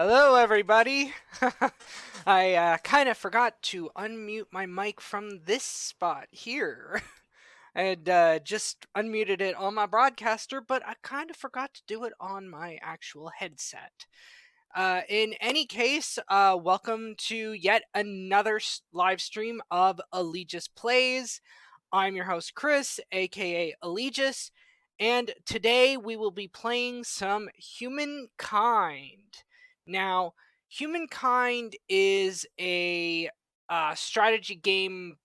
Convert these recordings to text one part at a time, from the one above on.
Hello, everybody. I kind of forgot to unmute my mic from this spot here. I had just unmuted it on my broadcaster, but I kind of forgot to do it on my actual headset. In any case, welcome to yet another live stream of Allegis Plays. I'm your host, Chris, aka Allegis, and today we will be playing some Humankind. Now, Humankind is a strategy game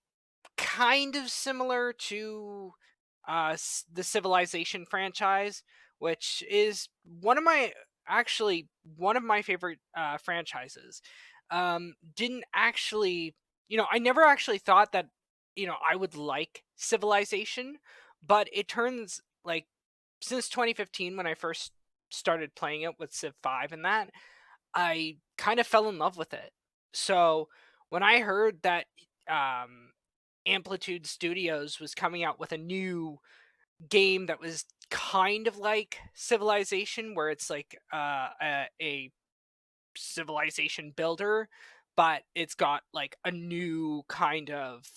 kind of similar to the Civilization franchise, which is one of my favorite franchises. Didn't actually, I never actually thought that, I would like Civilization, but it turns like since 2015 when I first started playing it with Civ 5 and that, I kind of fell in love with it. So when I heard that um, Amplitude Studios was coming out with a new game that was kind of like Civilization, where it's like a civilization builder, but it's got like a new kind of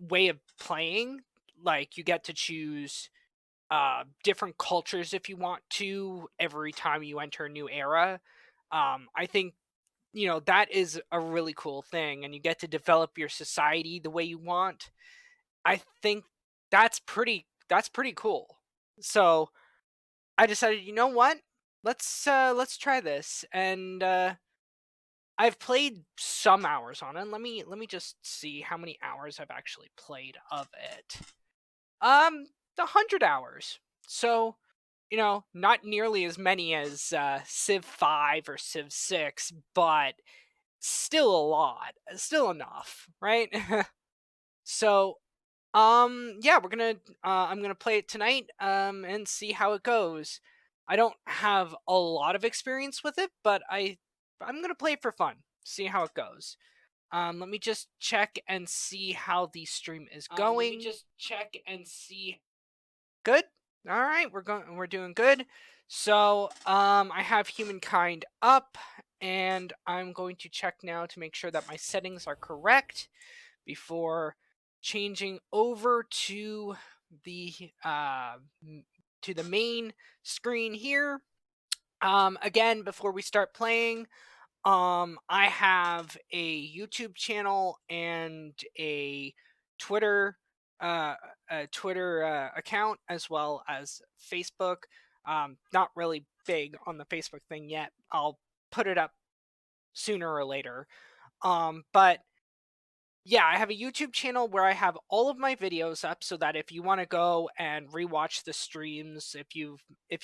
way of playing. Like you get to choose different cultures if you want to every time you enter a new era. I think that is a really cool thing, and you get to develop your society the way you want. I think that's pretty cool. So I decided, you know what? Let's try this. And I've played some hours on it. Let me just see how many hours I've actually played of it. 100 hours. So, not nearly as many as Civ 5 or Civ 6, but still a lot. Still enough, right? So, yeah, I'm gonna play it tonight, and see how it goes. I don't have a lot of experience with it, but I'm gonna play it for fun, see how it goes. Let me just check and see how the stream is going. Good. All right, we're doing good. So, I have Humankind up, and I'm going to check now to make sure that my settings are correct before changing over to the main screen here. Again, before we start playing, I have a YouTube channel and Twitter uh, a Twitter account, as well as Facebook. Not really big on the Facebook thing yet. I'll put it up sooner or later. But yeah, I have a YouTube channel where I have all of my videos up, so that if you want to go and rewatch the streams, if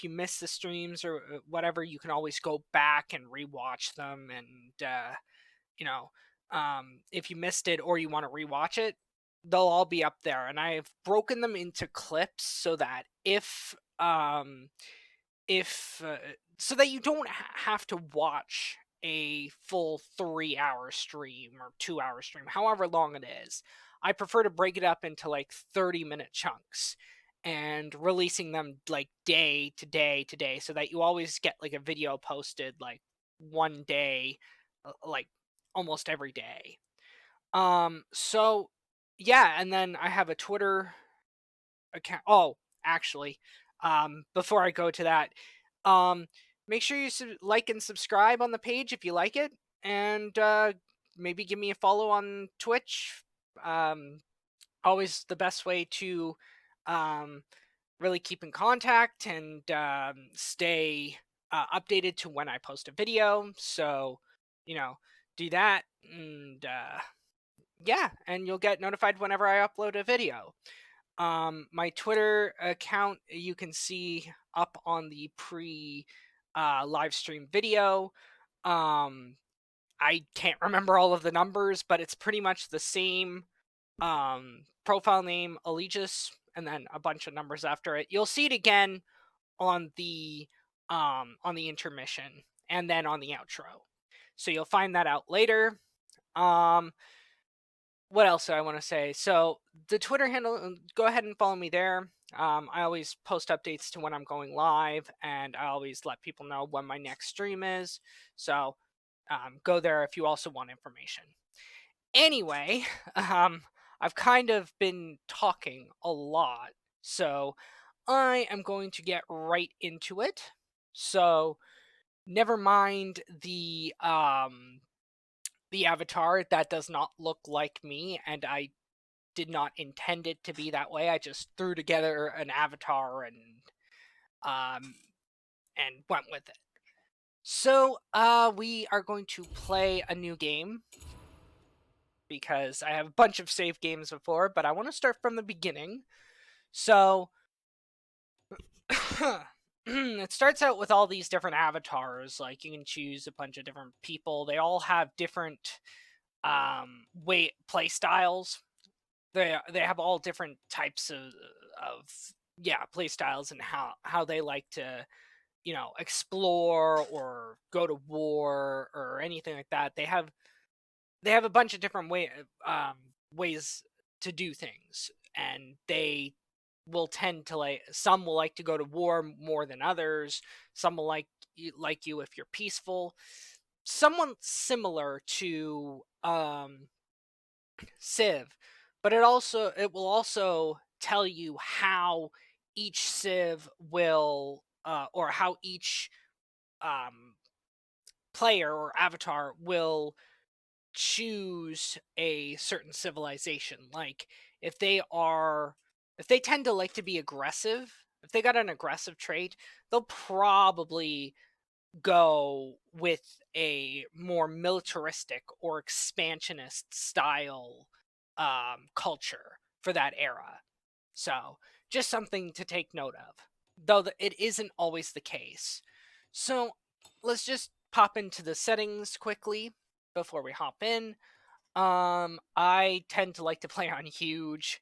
you miss the streams or whatever, you can always go back and rewatch them. And you know, if you missed it or you want to rewatch it, they'll all be up there. And I've broken them into clips so that if so that you don't have to watch a full 3-hour stream or 2-hour stream, however long it is. I prefer to break it up into like 30-minute chunks and releasing them like day to day to day, so that you always get like a video posted like one day, like almost every day. So yeah, and then I have a Twitter account. Oh, actually, before I go to that, um, make sure you like and subscribe on the page if you like it, and maybe give me a follow on Twitch. Um, Always the best way to um, really keep in contact and stay updated to when I post a video. So, you know, do that, and yeah, and you'll get notified whenever I upload a video. My Twitter account you can see up on the pre live stream video. Um, I can't remember all of the numbers, but it's pretty much the same profile name, Allegis, and then a bunch of numbers after it. You'll see it again on the intermission and then on the outro. So you'll find that out later. Um, what else do I want to say? So the Twitter handle, go ahead and follow me there. I always post updates to when I'm going live, and I always let people know when my next stream is. So go there if you also want information. Anyway, I've kind of been talking a lot, so I am going to get right into it. So never mind the avatar that does not look like me, and I did not intend it to be that way. I just threw together an avatar um and went with it. So we are going to play a new game because I have a bunch of save games before, but I want to start from the beginning. So it starts out with all these different avatars. Like, you can choose a bunch of different people. They all have different play styles. They have all different types of yeah, play styles, and how they like to, explore or go to war or anything like that. They have a bunch of different ways to do things, and they will tend to, like, some will like to go to war more than others. Some will like you if you're peaceful. Someone similar to Civ, but it will also tell you how each Civ will or how each um player or avatar will choose a certain civilization. Like, if they tend to like to be aggressive, if they got an aggressive trait, they'll probably go with a more militaristic or expansionist style culture for that era. So, just something to take note of, though it isn't always the case. So, let's just pop into the settings quickly before we hop in. I tend to like to play on huge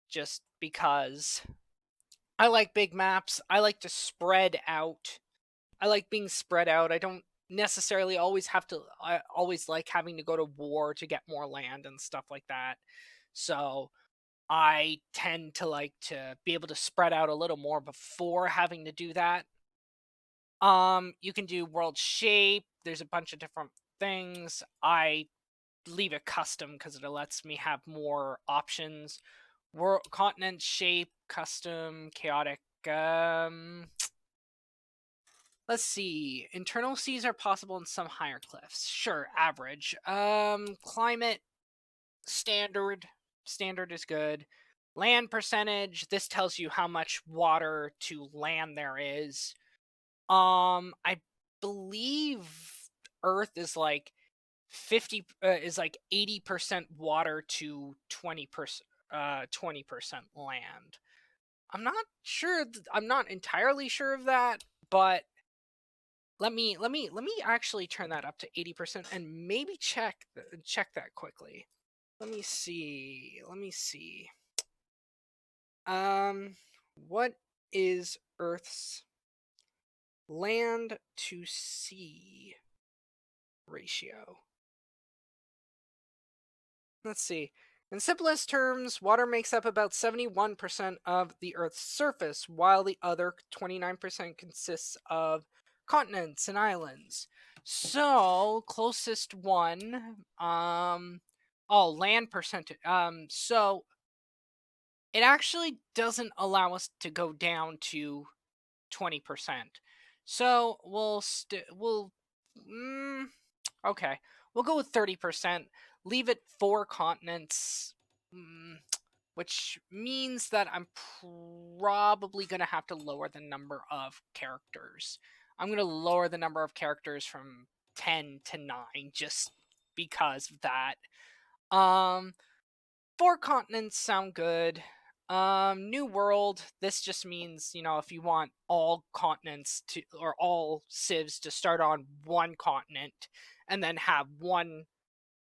just because I like big maps. I like to spread out. I like being spread out. I don't necessarily always have to, I always like having to go to war to get more land and stuff like that. So I tend to like to be able to spread out a little more before having to do that. You can do world shape. There's a bunch of different things. I leave it custom because it lets me have more options. World continent shape, custom, chaotic. Let's see. Internal seas are possible in some higher cliffs. Sure, average. Climate, standard. Standard is good. Land percentage. This tells you how much water to land there is. I believe Earth is like 80% water to 20% land. I'm not sure. I'm not entirely sure of that, but let me actually turn that up to 80% and maybe check that quickly. Let me see. Let me see. What is Earth's land to sea ratio? Let's see. In simplest terms, water makes up about 71% of the Earth's surface, while the other 29% consists of continents and islands. So, closest one, land percentage. So it actually doesn't allow us to go down to 20%. So mm, okay, we'll go with 30%. Leave it 4 continents, which means that I'm probably going to have to lower the number of characters. I'm going to lower the number of characters from 10 to 9 just because of that. 4 continents sound good. New world. This just means, if you want all continents to, or all civs to start on one continent, and then have one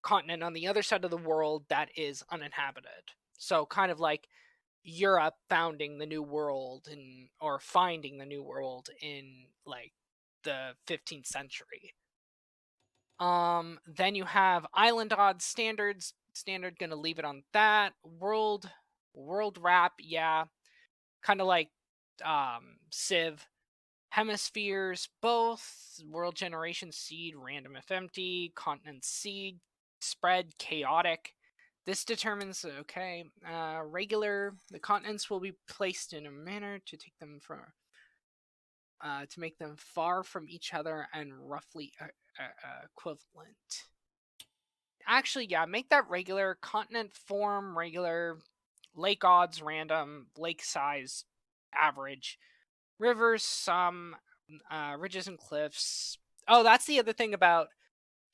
continent on the other side of the world that is uninhabited. So kind of like Europe founding the new world or finding the new world in like the 15th century. Then you have island odds standards. Standard gonna leave it on that. World wrap, yeah. Kind of like Civ. Hemispheres, both. World generation seed, random if empty. Continent seed, spread, chaotic. This determines, okay, regular. The continents will be placed in a manner to take them from, to make them far from each other and roughly equivalent. Actually, yeah, make that regular. Continent form, regular. Lake odds, random. Lake size, average. Rivers, some. Ridges and cliffs. Oh, that's the other thing about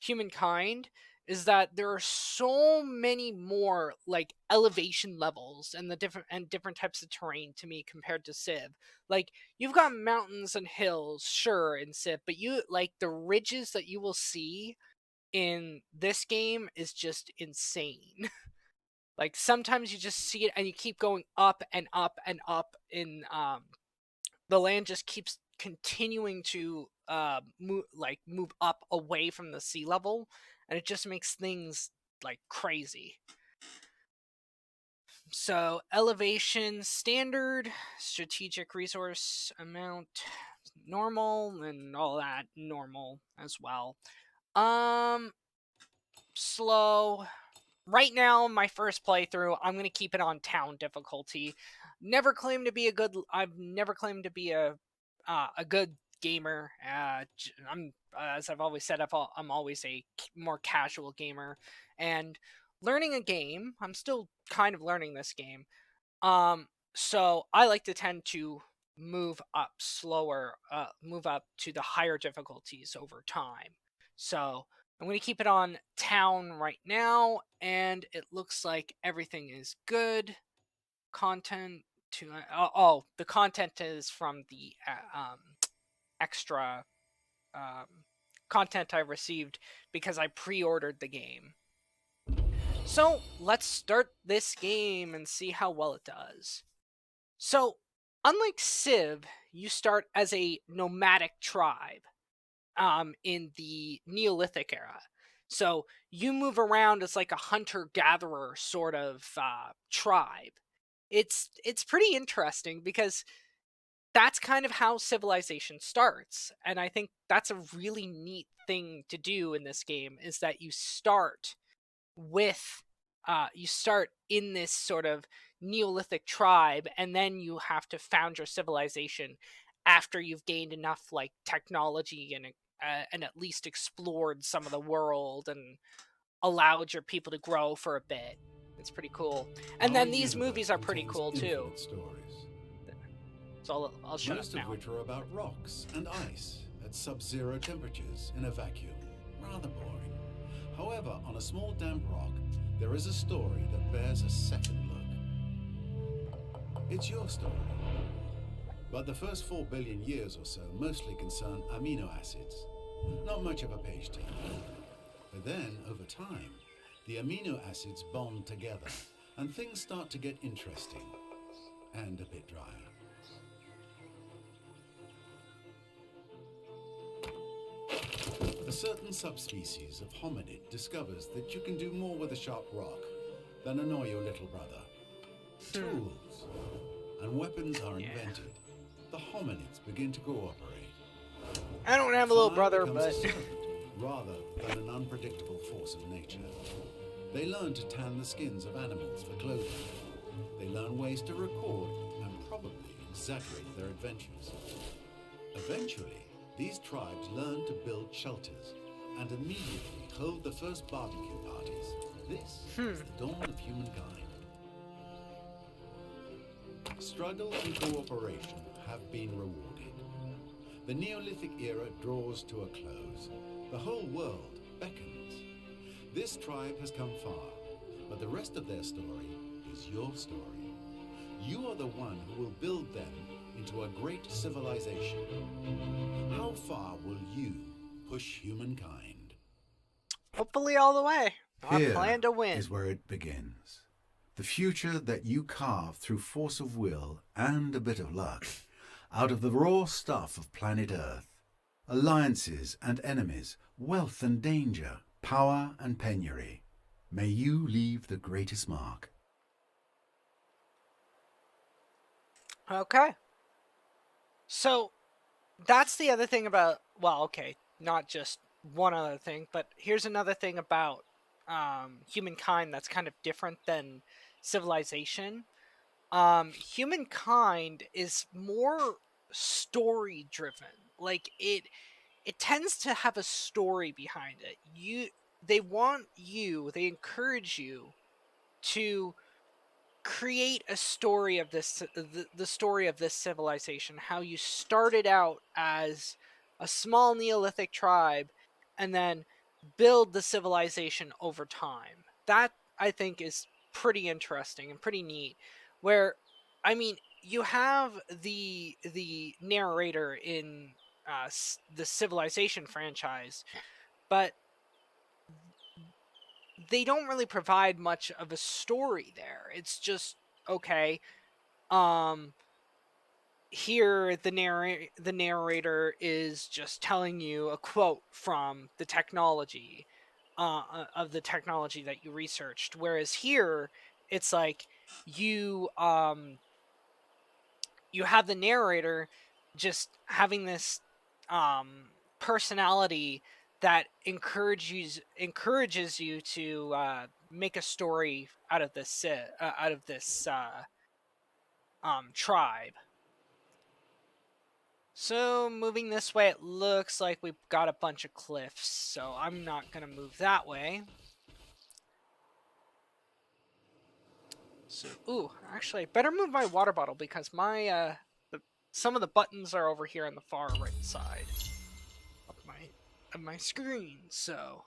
Humankind, is that there are so many more like elevation levels and the different types of terrain to me compared to Civ. Like, you've got mountains and hills, sure, in Civ, but you like the ridges that you will see in this game is just insane. Like, sometimes you just see it and you keep going up and up and up in the land just keeps continuing to move up away from the sea level, and it just makes things like crazy. So elevation standard, strategic resource amount normal, and all that normal as well. Slow. Right now, my first playthrough, I'm gonna keep it on town difficulty. Never claimed to be a good. I've never claimed to be a good gamer. I'm as I've always said, I'm always a more casual gamer, and learning a game. I'm still kind of learning this game. So I like to tend to move up slower, move up to the higher difficulties over time. So I'm going to keep it on town right now, and it looks like everything is good. Content to the content is from the extra content I received because I pre-ordered the game. So let's start this game and see how well it does. So, unlike Civ, you start as a nomadic tribe in the Neolithic era. So you move around as like a hunter-gatherer sort of tribe. It's pretty interesting because that's kind of how civilization starts, and I think that's a really neat thing to do in this game, is that you start with you start in this sort of Neolithic tribe, and then you have to found your civilization after you've gained enough like technology and at least explored some of the world and allowed your people to grow for a bit. It's pretty cool. And then these movies are pretty cool too. Stories. So I'll shut Most up of now. which are about rocks and ice at sub-zero temperatures in a vacuum. Rather boring. However, on a small damp rock, there is a story that bears a second look. It's your story. But the first 4 billion years or so mostly concern amino acids. Not much of a page turner. But then, over time, the amino acids bond together, and things start to get interesting. And a bit drier. A certain subspecies of hominid discovers that you can do more with a sharp rock than annoy your little brother. Tools and weapons are invented. The hominids begin to cooperate. I don't have a little brother, Fire but becomes a servant rather than an unpredictable force of nature. They learn to tan the skins of animals for clothing. They learn ways to record and probably exaggerate their adventures. Eventually, these tribes learn to build shelters and immediately hold the first barbecue parties. This is the dawn of humankind. Struggle and cooperation have been rewarded. The Neolithic era draws to a close. The whole world beckons. This tribe has come far, but the rest of their story is your story. You are the one who will build them into a great civilization. How far will you push humankind? hopefully all the way. I Here plan to win. is where it begins. The future that you carve through force of will and a bit of luck out of the raw stuff of planet Earth. alliances and enemies, wealth and danger, power and penury. May you leave the greatest mark. Okay. So that's the other thing about, well, okay, not just one other thing, but here's another thing about Humankind that's kind of different than Civilization. Humankind is more story driven. Like it tends to have a story behind it. They encourage you to create a story of the story of this civilization, how you started out as a small Neolithic tribe and then build the civilization over time. That, I think, is pretty interesting and pretty neat. Where, I mean, you have the narrator in the Civilization franchise, but they don't really provide much of a story there. It's just, okay, um here the narrator is just telling you a quote from the technology of the technology that you researched, whereas here it's like you you have the narrator just having this personality that encourages you to make a story out of this tribe. So moving this way, it looks like we've got a bunch of cliffs, so I'm not gonna move that way. So, ooh, actually, I better move my water bottle because my some of the buttons are over here on the far right side of my screen. So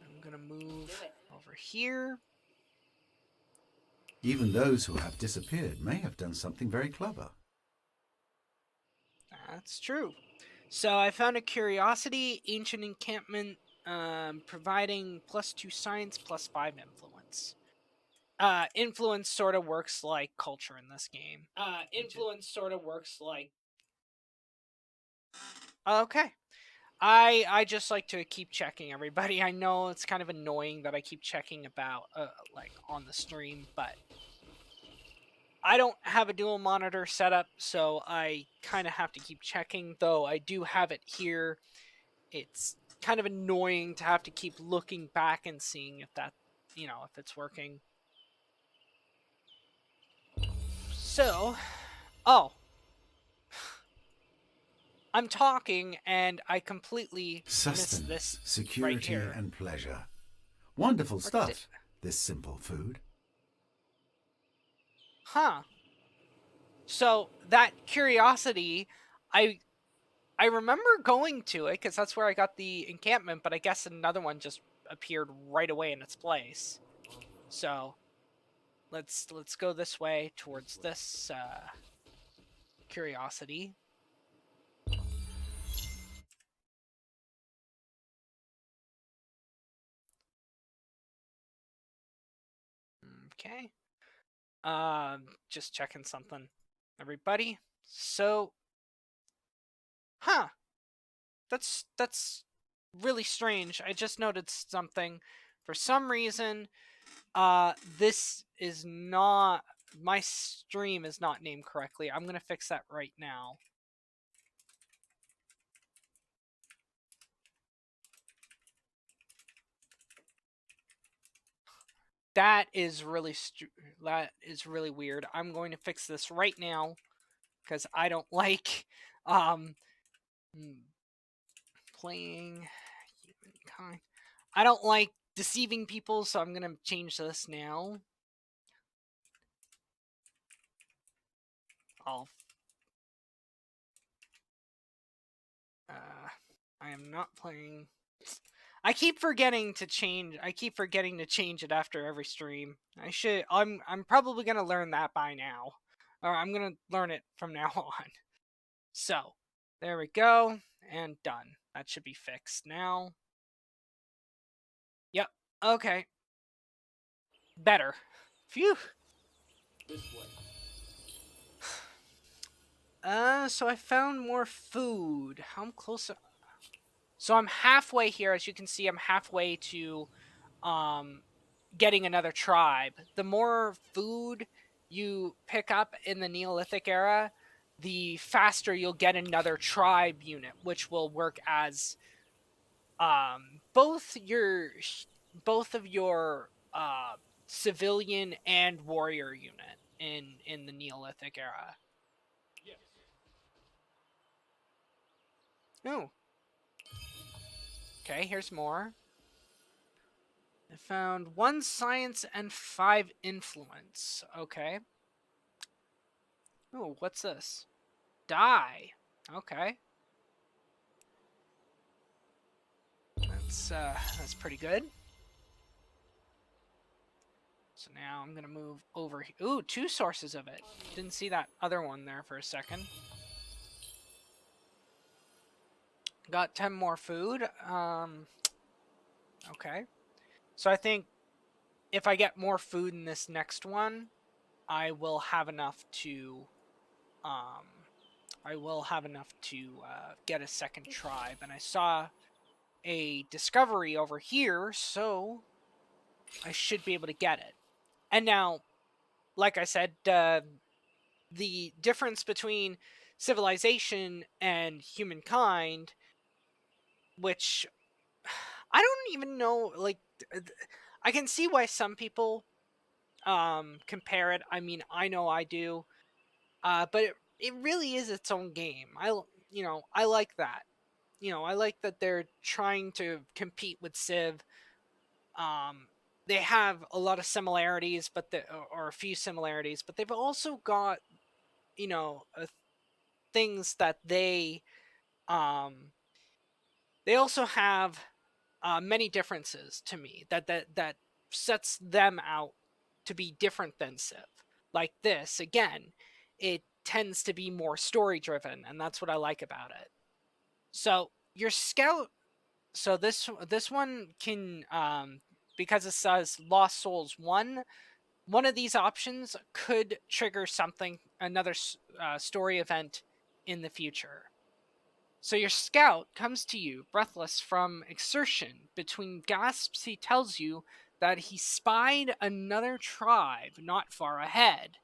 I'm gonna move over here. Even those who have disappeared may have done something very clever. That's true. So I found a curiosity, ancient encampment, providing +2 science, +5 influence. Influence sort of works like culture in this game. Okay. I just like to keep checking everybody. I know it's kind of annoying that I keep checking about like on the stream, but I don't have a dual monitor setup, so I kind of have to keep checking. Though I do have it here, it's kind of annoying to have to keep looking back and seeing if that, if it's working. So, oh, I'm talking and I completely missed this Sustenance, right security, here. and pleasure. Wonderful stuff, this simple food. Huh. So that curiosity, I I remember going to it because that's where I got the encampment, but I guess another one just appeared right away in its place. So let's go this way towards this curiosity. Okay. Just checking something, everybody. So, huh? That's really strange. I just noticed something. For some reason, this is not, my stream is not named correctly. I'm gonna fix that right now. That is really weird. I'm going to fix this right now because I don't like um playing Humankind. I don't like deceiving people, so I'm gonna change this now. I'll I am not playing. I keep forgetting to change. I keep forgetting to change it after every stream. I should. I'm probably gonna learn that by now, or I'm gonna learn it from now on. So, there we go, and done. That should be fixed now. Yep. Okay. Better. Phew. So I found more food. How close? So I'm halfway here. As you can see, I'm halfway to um, getting another tribe. The more food you pick up in the Neolithic era, the faster you'll get another tribe unit, which will work as both your both of your civilian and warrior unit in the Neolithic era. Oh, okay. Here's more. I found 1 science and 5 influence. Okay. Oh, what's this? Die. Okay. That's pretty good. So now I'm gonna move over. Ooh, 2 sources of it. Didn't see that other one there for a second. Got 10 more food. Okay. So I think if I get more food in this next one, I will have enough to um get a second tribe. And I saw a discovery over here, so I should be able to get it. And now, like I said, the difference between civilization and humankind, which I don't even know, like, I can see why some people compare it. I mean, I know I do, but it really is its own game. I like that. I like that they're trying to compete with Civ. Um, they have a lot of similarities, or a few similarities, but they've also got things that um they also have many differences to me that sets them out to be different than Civ. Like this again, it tends to be more story driven, and that's what I like about it. So your scout, so this one can because it says Lost Souls 1 of these options could trigger another story event in the future. So your scout comes to you, breathless from exertion. Between gasps, he tells you that he spied another tribe not far ahead.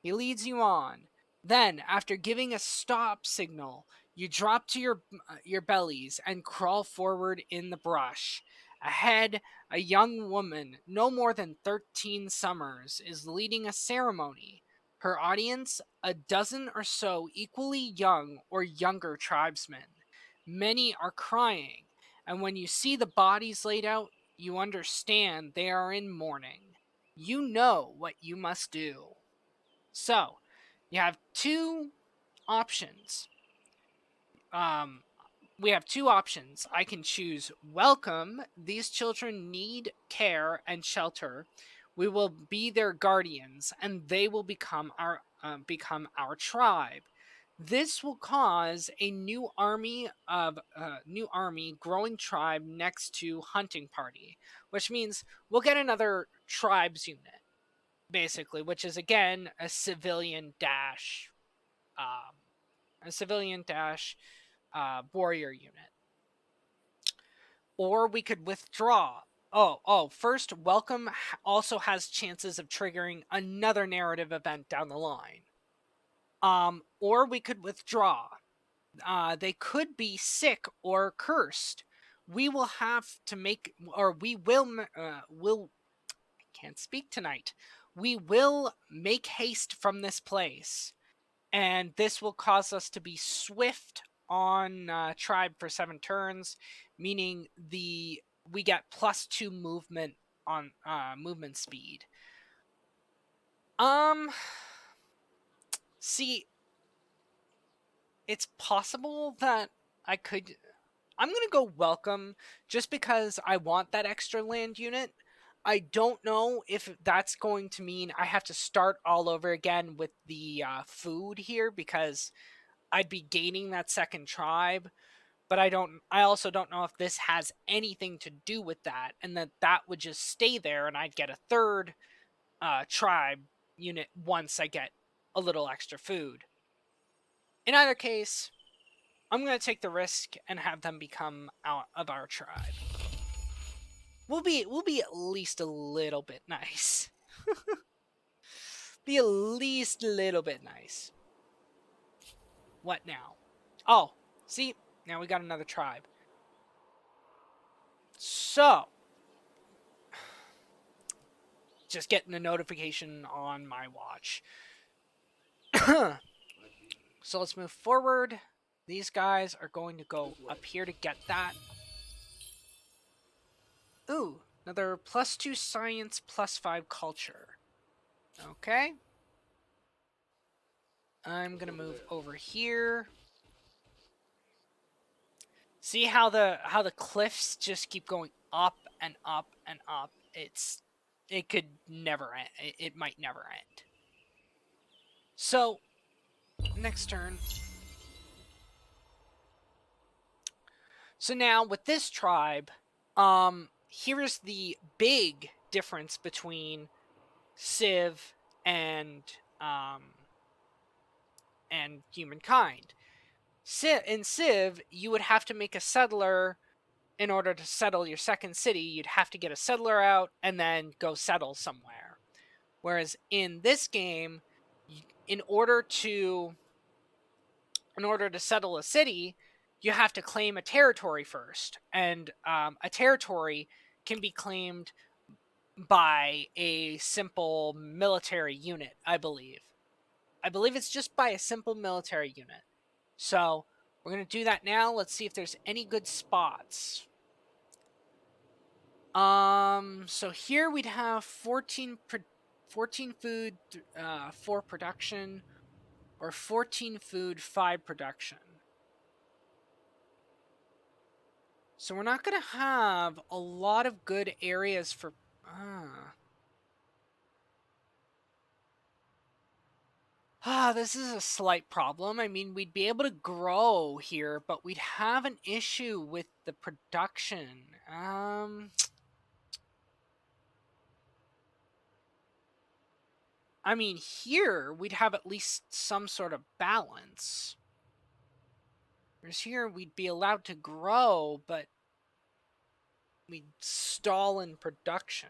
He leads you on. Then, after giving a stop signal, you drop to your bellies and crawl forward in the brush. Ahead, a young woman, no more than 13 summers, is leading a ceremony. Her audience, a dozen or so equally young or younger tribesmen. Many are crying, and when you see the bodies laid out, you understand they are in mourning. You know what you must do. So, you have 2 options. Um, we have 2 options. I can choose welcome. These children need care and shelter. We will be their guardians, and they will become our tribe. This will cause a new army growing tribe next to hunting party, which means we'll get another tribes unit basically, which is again um, a civilian dash warrior unit. Or we could withdraw. First, welcome also has chances of triggering another narrative event down the line. Or we could withdraw. They could be sick or cursed. We will have to make, or we will I can't speak tonight. We will make haste from this place, and this will cause us to be swift on tribe for 7 turns, meaning we get +2 movement on movement speed. Um, See, it's possible that I could. I'm gonna go welcome just because I want that extra land unit. I don't know if that's going to mean I have to start all over again with the food here because I'd be gaining that second tribe, but I also don't know if this has anything to do with that, and that would just stay there, and I'd get a third tribe unit once I get a little extra food. In either case, I'm going to take the risk and have them become out of our tribe. We'll be at least a little bit nice. Be at least a little bit nice. What now? Oh, see? Now we got another tribe. So, just getting a notification on my watch. So let's move forward. These guys are going to go up here to get that. Ooh, another +2 science, +5 culture. Okay. I'm gonna move over here. See how the cliffs just keep going up and up and up. It could never end. It might never end. So next turn. So now with this tribe, here's the big difference between Civ and Humankind. In Civ, you would have to make a settler in order to settle your second city. You'd have to get a settler out and then go settle somewhere. Whereas in this game, in order to settle a city, you have to claim a territory first, and a territory can be claimed by a simple military unit, I believe. I believe it's just by a simple military unit. So we're going to do that now. Let's see if there's any good spots. So here we'd have 14 food, 4 production, or 14 food, 5 production. So we're not going to have a lot of good areas for... this is a slight problem. I mean, we'd be able to grow here, but we'd have an issue with the production. I mean, here, we'd have at least some sort of balance. Whereas here, we'd be allowed to grow, but we'd stall in production.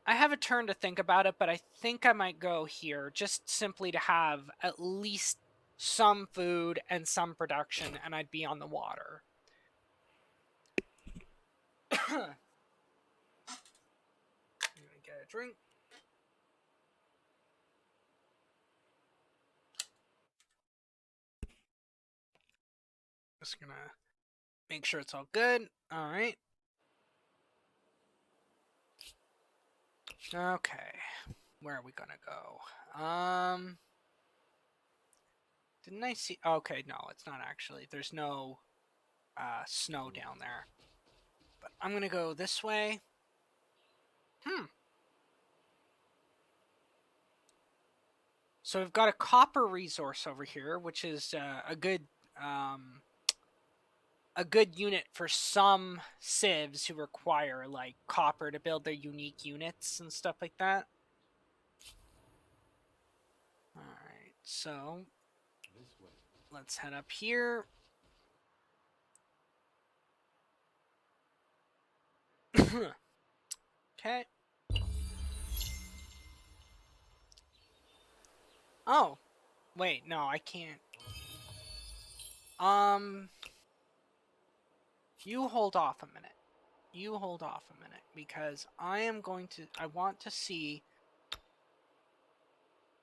I have a turn to think about it, but I think I might go here, just simply to have at least some food and some production, and I'd be on the water. I'm gonna get a drink. Just gonna make sure it's all good. All right. Okay. Where are we gonna go? Didn't I see... Okay, no, it's not actually. There's no snow down there. But I'm gonna go this way. So we've got a copper resource over here, which is a good unit for some civs who require like copper to build their unique units and stuff like that. All right, so let's head up here. Okay. Oh, wait, no, I can't. You hold off a minute. You hold off a minute, because I want to see,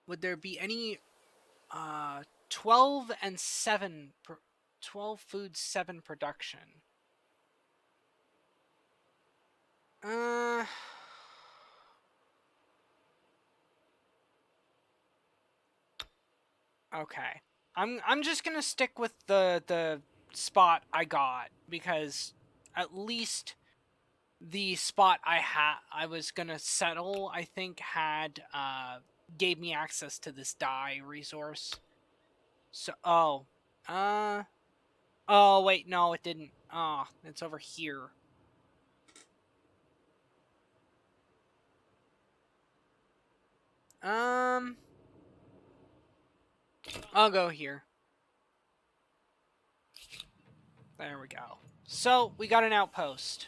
would there be any 12 and 7 12 food 7 production. Okay. I'm just gonna stick with the spot I got, because at least the spot I was gonna settle, I think, had gave me access to this dye resource. So oh wait, no, it didn't. Oh, it's over here. I'll go here. There we go. So, we got an outpost.